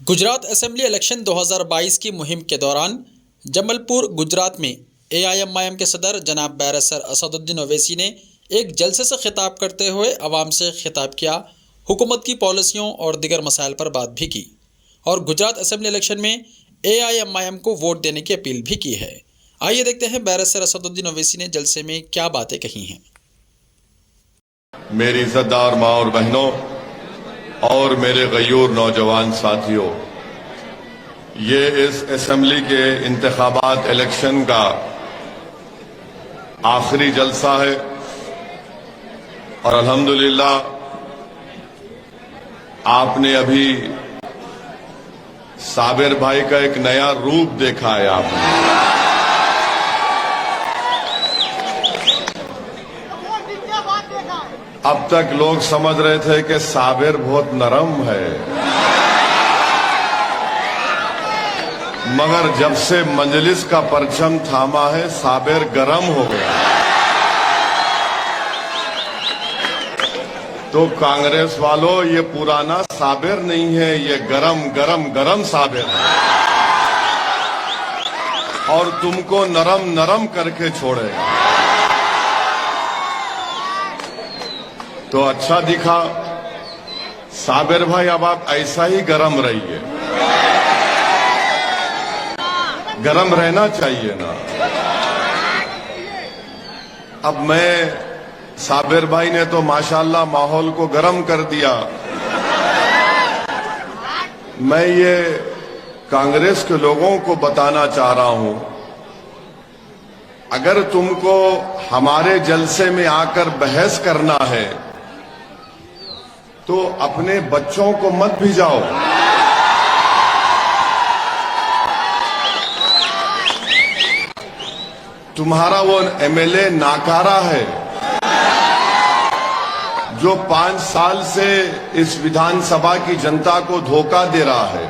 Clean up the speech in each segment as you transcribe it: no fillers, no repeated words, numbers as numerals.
Gujarat assembly election 2022 की मुहिम के दौरान जमलपुर गुजरात में एआईएमआईएम के सदर जनाब बैरिस्टर असदुद्दीन ओवैसी ने एक जलसे से खिताब करते हुए अवाम से खिताब किया, हुकूमत की पॉलिसियों और दिगर मसाइल पर बात भी की और गुजरात असेंबली इलेक्शन में एआईएमआईएम को वोट देने की अपील भी की है। आइए देखते हैं बैरिस्टर असदुद्दीन ओवैसी ने जलसे में क्या बातें कही हैं। मेरी इज्जतदार माँ और बहनों और मेरे गयूर नौजवान साथियों, ये इस असेंबली के इंतखाबात इलेक्शन का आखिरी जलसा है और अल्हम्दुलिल्लाह आपने अभी साबिर भाई का एक नया रूप देखा है। आपने अब तक लोग समझ रहे थे कि साबिर बहुत नरम है, मगर जब से मजलिस का परचम थामा है साबिर गरम हो गया। तो कांग्रेस वालों, ये पुराना साबिर नहीं है, ये गरम गरम गरम साबिर है और तुमको नरम नरम करके छोड़ेगा। तो अच्छा दिखा साबिर भाई, अब आप ऐसा ही गरम रहिए, गरम रहना चाहिए ना। अब मैं साबिर भाई ने तो माशाल्लाह माहौल को गरम कर दिया। मैं ये कांग्रेस के लोगों को बताना चाह रहा हूं, अगर तुमको हमारे जलसे में आकर बहस करना है तो अपने बच्चों को मत भिजाओ। तुम्हारा वो एमएलए नाकारा है जो 5 साल से इस विधानसभा की जनता को धोखा दे रहा है।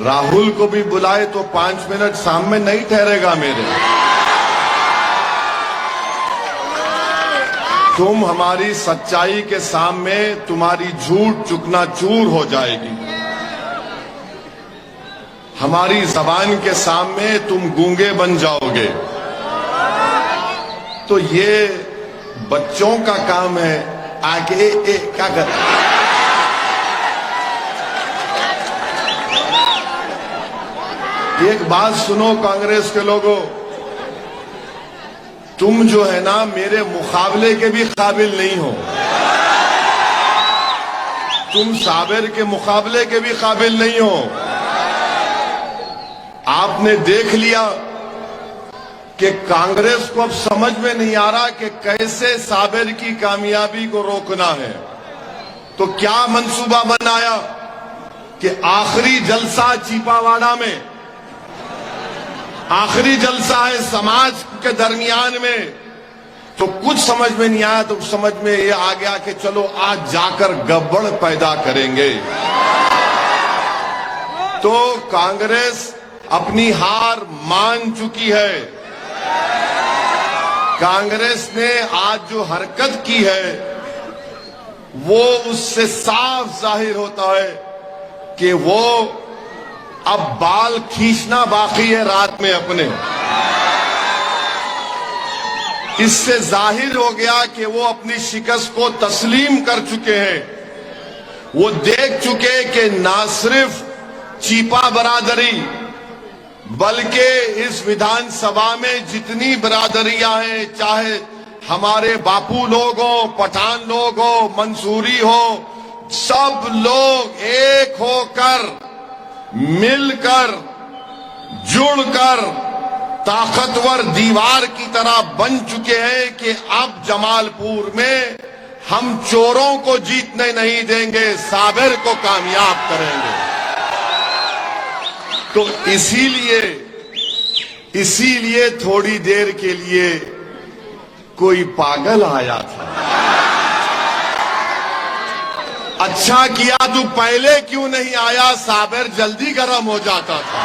राहुल को भी बुलाए तो 5 मिनट सामने नहीं ठहरेगा मेरे। तुम हमारी सच्चाई के सामने, तुम्हारी झूठ चुकनाचूर हो जाएगी। हमारी जबान के सामने तुम गूंगे बन जाओगे। तो ये बच्चों का काम है, आगे क्या कर। एक बात सुनो कांग्रेस के लोगों, तुम जो है ना मेरे मुकाबले के भी काबिल नहीं हो। तुम साबिर के मुकाबले के भी काबिल नहीं हो। आपने देख लिया कि कांग्रेस को अब समझ में नहीं आ रहा कि कैसे साबिर की कामयाबी को रोकना है। तो क्या मंसूबा बनाया कि आखिरी जलसा चीपावाड़ा में, आखिरी जलसा है समाज के दरमियान में, तो कुछ समझ में नहीं आया। तो समझ में ये आ गया कि चलो आज जाकर गड़बड़ पैदा करेंगे। तो कांग्रेस अपनी हार मान चुकी है। कांग्रेस ने आज जो हरकत की है वो उससे साफ जाहिर होता है कि वो अब बाल खींचना बाकी है रात में अपने। इससे जाहिर हो गया कि वो अपनी शिकस्त को तस्लीम कर चुके हैं। वो देख चुके कि ना सिर्फ चीपा बरादरी बल्कि इस विधानसभा में जितनी बरादरियां हैं, चाहे हमारे बापू लोग हो, पठान लोग हो, मंसूरी हो, सब लोग एक होकर, मिलकर, जुड़कर ताकतवर दीवार की तरह बन चुके हैं कि अब जमालपुर में हम चोरों को जीतने नहीं देंगे, साबिर को कामयाब करेंगे। तो इसीलिए थोड़ी देर के लिए कोई पागल आया था। अच्छा किया तू पहले क्यों नहीं आया, साबिर जल्दी गर्म हो जाता था।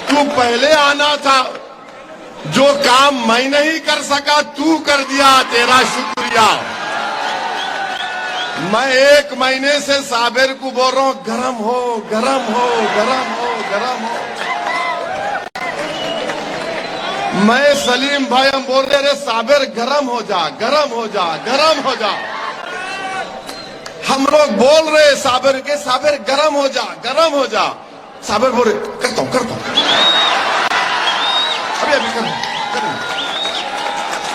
तू पहले आना था। जो काम मैं नहीं कर सका तू कर दिया, तेरा शुक्रिया। मैं 1 महीने से साबिर को बोल रहा हूं गरम हो गरम हो गरम हो गरम हो। मैं सलीम भाई हम बोल रहे अरे साबिर गरम हो जा गरम हो जा गरम हो जा। हम लोग बोल रहे साबिर के साबिर गरम हो जा गरम हो जा। साबिर बोल रहे करता हूं अभी अभी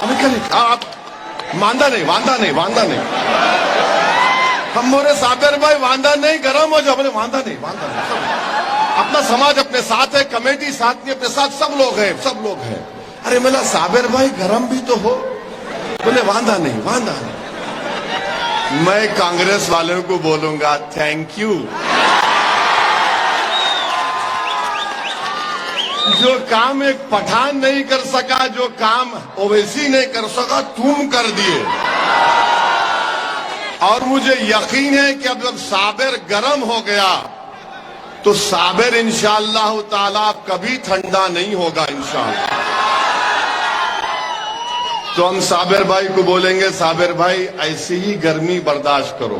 अभी करें आप वांदा नहीं। हम बोले साबिर भाई वांदा नहीं गरम हो जाओ। बोले वांदा नहीं अपना समाज अपने साथ है, कमेटी साथ में अपने साथ सब लोग हैं। अरे मेरा साबिर भाई गरम भी तो हो। बोले वांदा नहीं। मैं कांग्रेस वालों को बोलूंगा थैंक यू। जो काम एक पठान नहीं कर सका, जो काम ओवैसी नहीं कर सका, तुम कर दिए। और मुझे यकीन है कि अब जब साबिर गरम हो गया तो साबिर इंशाअल्लाह ताला कभी ठंडा नहीं होगा इंशाअल्लाह। तो हम साबिर भाई को बोलेंगे साबिर भाई ऐसी ही गर्मी बर्दाश्त करो।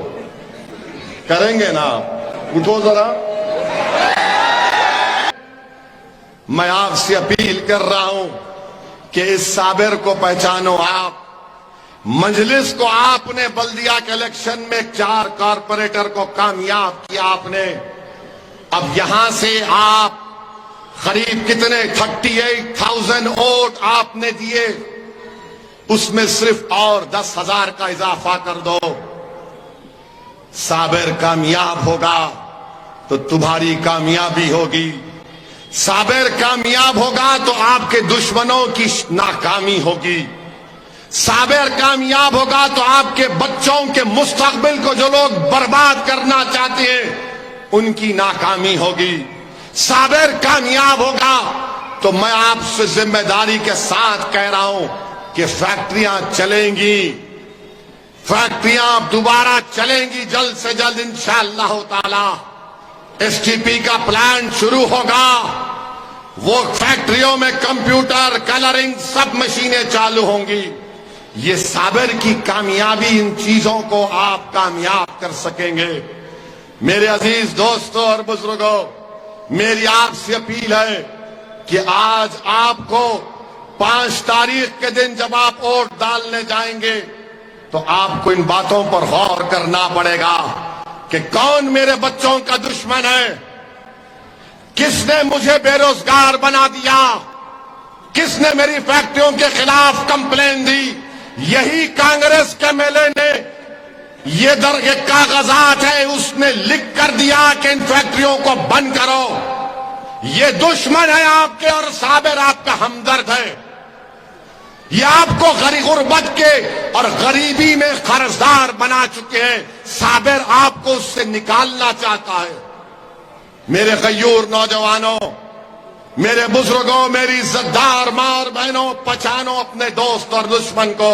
करेंगे ना? उठो जरा। मैं आपसे अपील कर रहा हूं कि इस साबिर को पहचानो। आप मजलिस को आपने बल्दिया के इलेक्शन में 4 कारपोरेटर को कामयाब किया आपने। अब यहां से आप करीब कितने 38,000 वोट आपने दिए, उसमें सिर्फ और 10,000 का इजाफा कर दो। साबिर कामयाब होगा तो तुम्हारी कामयाबी होगी। साबिर कामयाब होगा तो आपके दुश्मनों की नाकामी होगी। साबिर कामयाब होगा तो आपके बच्चों के मुस्तकबिल को जो लोग बर्बाद करना चाहते हैं उनकी नाकामी होगी। साबिर कामयाब होगा तो मैं आपसे जिम्मेदारी के साथ कह रहा हूं कि फैक्ट्रियां चलेंगी, फैक्ट्रियां दोबारा चलेंगी जल्द से जल्द इंशाअल्लाह ताला। एसटीपी का प्लांट शुरू होगा। वो फैक्ट्रियों में कंप्यूटर, कलरिंग, सब मशीनें चालू होंगी। ये साबिर की कामयाबी, इन चीजों को आप कामयाब कर सकेंगे। मेरे अजीज दोस्तों और बुजुर्गों, मेरी आपसे अपील है कि आज आपको 5 तारीख के दिन जब आप वोट डालने जाएंगे तो आपको इन बातों पर गौर करना पड़ेगा कि कौन मेरे बच्चों का दुश्मन है, किसने मुझे बेरोजगार बना दिया, किसने मेरी फैक्ट्रियों के खिलाफ कंप्लेन दी। यही कांग्रेस के एमएलए ने ये दरगे कागजात है उसने लिख कर दिया कि इन फैक्ट्रियों को बंद करो। ये दुश्मन है आपके और साबिर आपका हमदर्द है। ये आपको गुर्बत के और गरीबी में कर्जदार बना चुके हैं। साबिर आपको उससे निकालना चाहता है। मेरे गयूर नौजवानों, मेरे बुजुर्गों, मेरी इज्जतदार मां और बहनों, पहचानो अपने दोस्त और दुश्मन को।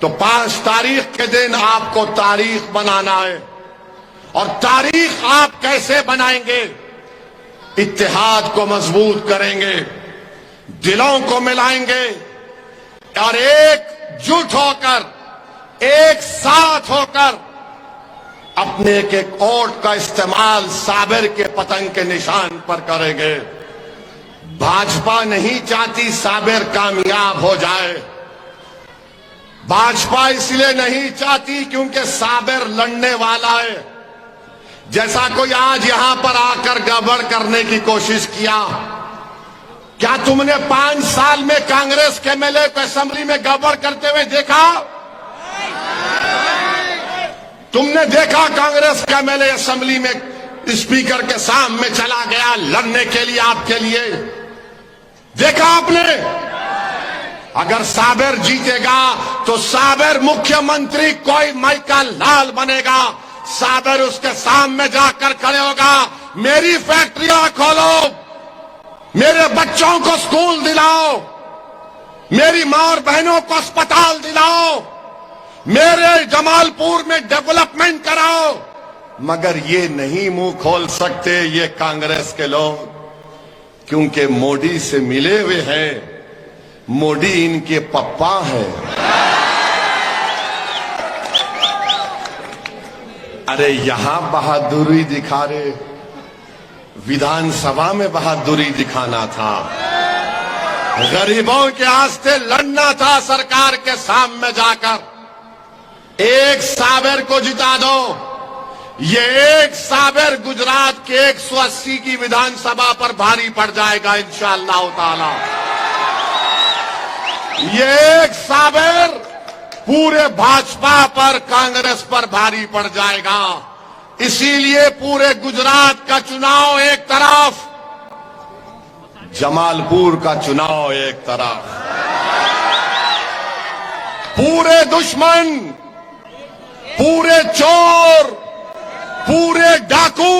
तो 5 तारीख के दिन आपको तारीख बनाना है। और तारीख आप कैसे बनाएंगे? इत्तेहाद को मजबूत करेंगे, दिलों को मिलाएंगे और एकजुट होकर, एक साथ होकर अपने एक वोट का इस्तेमाल साबिर के पतंग के निशान पर करेंगे। भाजपा नहीं चाहती साबिर कामयाब हो जाए। भाजपा इसलिए नहीं चाहती क्योंकि साबिर लड़ने वाला है। जैसा कोई आज यहां पर आकर गड़बड़ करने की कोशिश किया, क्या तुमने 5 साल में कांग्रेस के एमएलए को असेंबली में गड़बड़ करते हुए देखा? तुमने देखा कांग्रेस का एमएलए असेंबली में स्पीकर के सामने चला गया लड़ने के लिए आपके लिए? देखा आपने? अगर साबिर जीतेगा तो साबिर मुख्यमंत्री कोई माइका लाल बनेगा। साबिर उसके सामने जाकर खड़े होगा, मेरी फैक्ट्रियां खोलो, मेरे बच्चों को स्कूल दिलाओ, मेरी मां और बहनों को अस्पताल दिलाओ, मेरे जमालपुर में डेवलपमेंट कराओ। मगर ये नहीं मुंह खोल सकते ये कांग्रेस के लोग, क्योंकि मोदी से मिले हुए हैं। मोदी इनके पप्पा है। अरे यहां बहादुरी दिखा रहे, विधानसभा में बहादुरी दिखाना था, गरीबों के आस्ते लड़ना था सरकार के सामने जाकर। एक साबर को जिता दो, ये एक साबर गुजरात के 180 की विधानसभा पर भारी पड़ जाएगा इंशाअल्लाह ताला। ये एक साबर पूरे भाजपा पर, कांग्रेस पर भारी पड़ जाएगा। इसीलिए पूरे गुजरात का चुनाव एक तरफ, जमालपुर का चुनाव एक तरफ। पूरे दुश्मन, पूरे चोर, पूरे डाकू,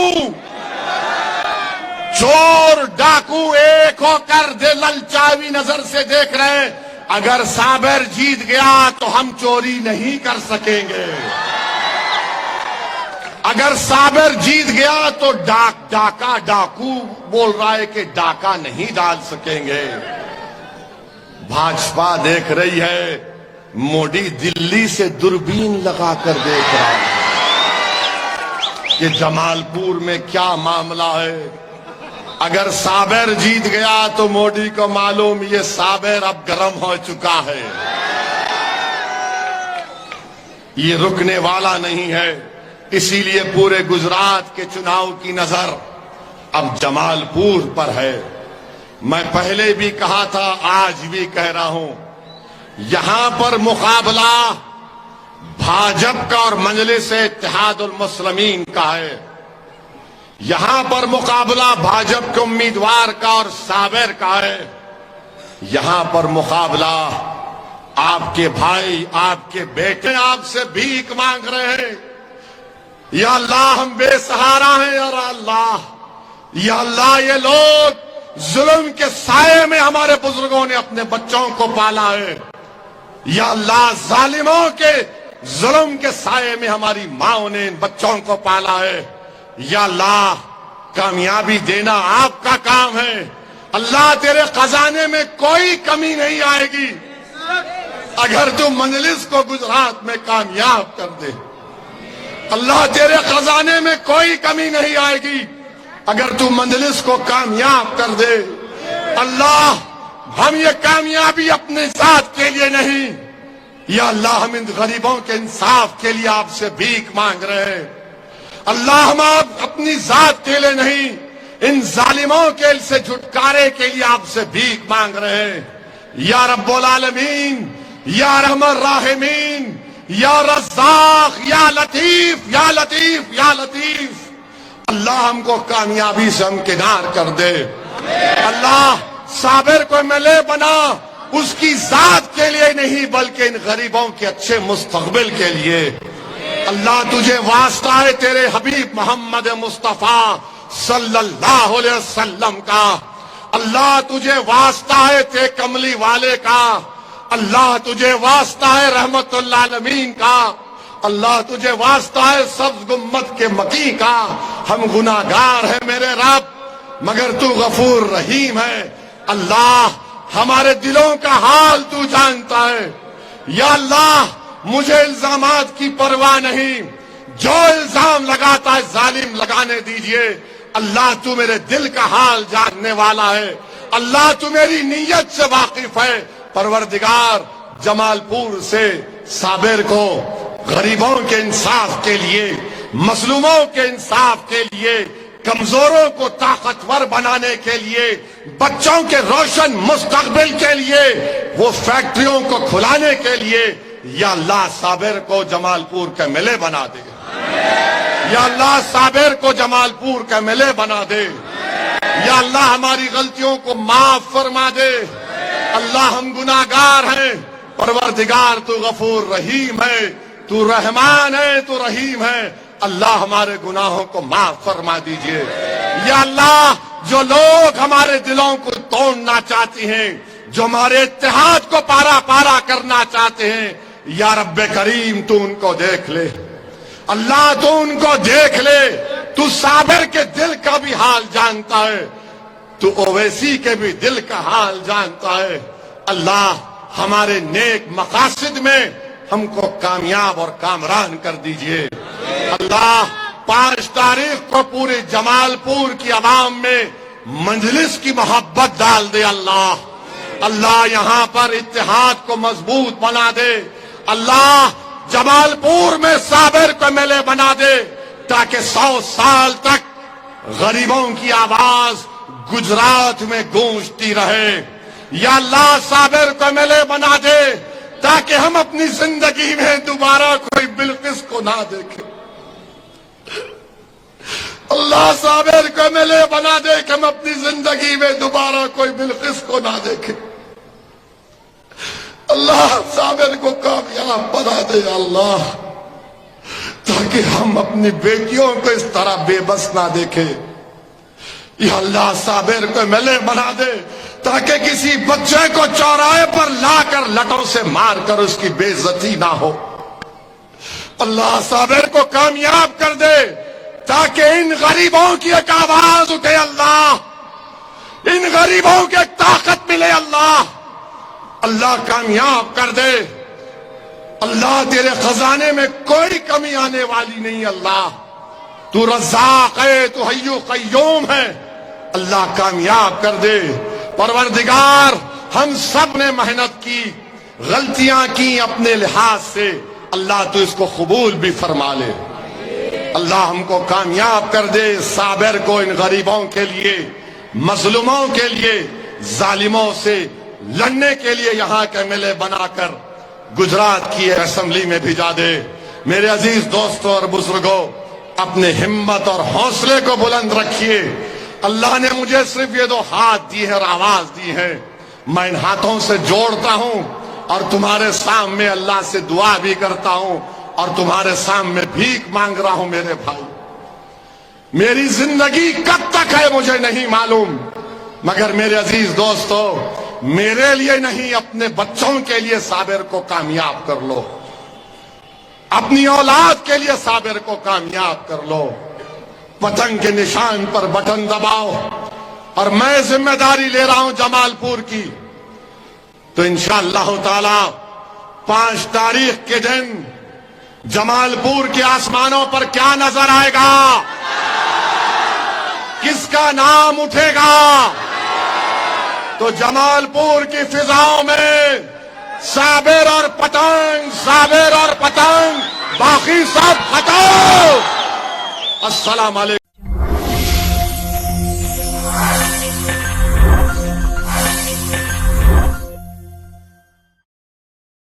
चोर डाकू एक होकर ललचावी नजर से देख रहे हैं, अगर साबर जीत गया तो हम चोरी नहीं कर सकेंगे, अगर साबर जीत गया तो डाका डाकू बोल रहा है कि डाका नहीं डाल सकेंगे। भाजपा देख रही है, मोदी दिल्ली से दूरबीन लगाकर देख रहा है कि जमालपुर में क्या मामला है। अगर साबर जीत गया तो मोदी को मालूम ये साबर अब गर्म हो चुका है, ये रुकने वाला नहीं है। इसीलिए पूरे गुजरात के चुनाव की नजर अब जमालपुर पर है। मैं पहले भी कहा था, आज भी कह रहा हूं, यहां पर मुकाबला भाजपा का और मजलिस-ए-इत्तेहादुल मुस्लिमीन का है। यहां पर मुकाबला भाजपा के उम्मीदवार का और साबर का है। यहां पर मुकाबला आपके भाई, आपके बेटे आपसे भीख मांग रहे हैं, या अल्लाह हम बेसहारा हैं, या अल्लाह, या अल्लाह ये लोग जुल्म के साये में हमारे बुजुर्गों ने अपने बच्चों को पाला है, या अल्लाह जालिमों के जुल्म के साये में हमारी माओं ने इन बच्चों को पाला है। या अल्लाह कामयाबी देना आपका काम है। अल्लाह तेरे खजाने में कोई कमी नहीं आएगी अगर तू मजलिस को गुजरात में कामयाब कर दे। अल्लाह तेरे खजाने में कोई कमी नहीं आएगी अगर तू मजलिस को कामयाब कर दे। अल्लाह हम ये कामयाबी अपने साथ के लिए नहीं, या अल्लाह हम इन गरीबों के इंसाफ के लिए आपसे भीख मांग रहे हैं। अल्लाह हम आप अपनी जात के लिए नहीं, इन जालिमों के से छुटकारे के लिए आपसे भीख मांग रहे हैं। या रब्बुल आलमीन, या रहमान राहिमीन, या रज़्ज़ाक़, या लतीफ, या लतीफ, या लतीफ। अल्लाह हमको कामयाबी से हमकिनार कर दे। अल्लाह साबिर को एमएलए बना, उसकी जात के लिए नहीं बल्कि इन गरीबों के अच्छे मुस्तकबिल के लिए। अल्लाह तुझे वास्ता है तेरे हबीब मोहम्मद मुस्तफा सल्लल्लाहु अलैहि वसल्लम का। अल्लाह तुझे वास्ता है तेरे कमली वाले का। अल्लाह तुझे वास्ता है रहमतुल आलमीन का। अल्लाह तुझे वास्ता है सब्ज़ गुम्मत के मकी का। हम गुनाहगार हैं मेरे रब, मगर तू गफूर रहीम है। अल्लाह हमारे दिलों का हाल तू जानता है। या अल्लाह मुझे इल्जामात की परवाह नहीं, जो इल्जाम लगाता है जालिम लगाने दीजिए। अल्लाह तू मेरे दिल का हाल जानने वाला है। अल्लाह तू मेरी नीयत से वाकिफ है। परवरदिगार जमालपुर से साबिर को गरीबों के इंसाफ के लिए, मजलूमों के इंसाफ के लिए, कमजोरों को ताकतवर बनाने के लिए, बच्चों के रोशन मुस्तकबिल के लिए, वो फैक्ट्रियों को खुलाने के लिए, या अल्लाह साबिर को जमालपुर का एमएलए बना दे। या अल्लाह साबिर को जमालपुर का एमएलए बना दे। या अल्लाह हमारी गलतियों को माफ फरमा दे। अल्लाह हम गुनाहगार हैं, परवरदिगार तू गफूर रहीम है, तू रहमान है, तू रहीम है। अल्लाह हमारे गुनाहों को माफ फरमा दीजिए। या अल्लाह जो लोग हमारे दिलों को तोड़ना चाहते हैं, जो हमारे इत्तेहाद को पारा पारा करना चाहते हैं, या रब्बे करीम तू उनको देख ले। अल्लाह तू उनको देख ले। तू साबिर के दिल का भी हाल जानता है, तू ओवैसी के भी दिल का हाल जानता है। अल्लाह हमारे नेक मकासद में हमको कामयाब और कामरान कर दीजिए। अल्लाह 5 तारीख को पूरे जमालपुर की आवाम में मंजलिस की मोहब्बत डाल दे। अल्लाह यहां पर इत्तेहाद को मजबूत बना दे। अल्लाह जमालपुर में साबिर को एमएलए बना दे ताकि 100 साल तक गरीबों की आवाज गुजरात में गूंजती रहे। या अल्लाह साबिर को एमएलए बना दे ताकि हम अपनी जिंदगी में दोबारा कोई बिल्किस को ना देखें। अल्लाह साबिर को एमएलए बना दे कि हम अपनी जिंदगी में दोबारा कोई बिल्किस को ना देखें। अल्लाह साबिर को कामयाब बना दे अल्लाह, ताकि हम अपनी बेटियों को इस तरह बेबस ना देखें। या अल्लाह साबिर को एमएलए बना दे ताकि किसी बच्चे को चौराहे पर लाकर लटों से मारकर उसकी बेइज्जती ना हो। अल्लाह साबिर को कामयाब कर दे ताकि इन गरीबों की एक आवाज उठे। अल्लाह इन गरीबों को एक ताकत मिले। अल्लाह कामयाब कर दे। अल्लाह तेरे खजाने में कोई कमी आने वाली नहीं। अल्लाह तू रज़्ज़ाक़ है, तू हय्यु क़य्यूम है। अल्लाह कामयाब कर दे। परवरदिगार हम सब ने मेहनत की, गलतियां की अपने लिहाज से, अल्लाह तू इसको कबूल भी फरमा ले। अल्लाह हमको कामयाब कर दे। साबिर को इन गरीबों के लिए, मजलूमों के लिए, जालिमों से लड़ने के लिए यहां के एमएलए बनाकर गुजरात की असेंबली में भिजा दे। मेरे अजीज दोस्तों और बुजुर्गों, अपने हिम्मत और हौसले को बुलंद रखिए। अल्लाह ने मुझे सिर्फ ये 2 हाथ दिए हैं और आवाज दी है। मैं इन हाथों से जोड़ता हूं और तुम्हारे सामने अल्लाह से दुआ भी करता हूं और तुम्हारे सामने भीख मांग रहा हूं। मेरे भाई, मेरी जिंदगी कब तक है मुझे नहीं मालूम, मगर मेरे अजीज दोस्तों, मेरे लिए नहीं, अपने बच्चों के लिए साबिर को कामयाब कर लो। अपनी औलाद के लिए साबिर को कामयाब कर लो। पतंग के निशान पर बटन दबाओ। और मैं जिम्मेदारी ले रहा हूं जमालपुर की, तो इंशाअल्लाह ताला 5 तारीख के दिन जमालपुर के आसमानों पर क्या नजर आएगा? किसका नाम उठेगा? तो जमालपुर की फिजाओं में साबिर और पतंग, साबिर और पतंग, बाकी सब हटाओ। अस्सलाम वालेकुम।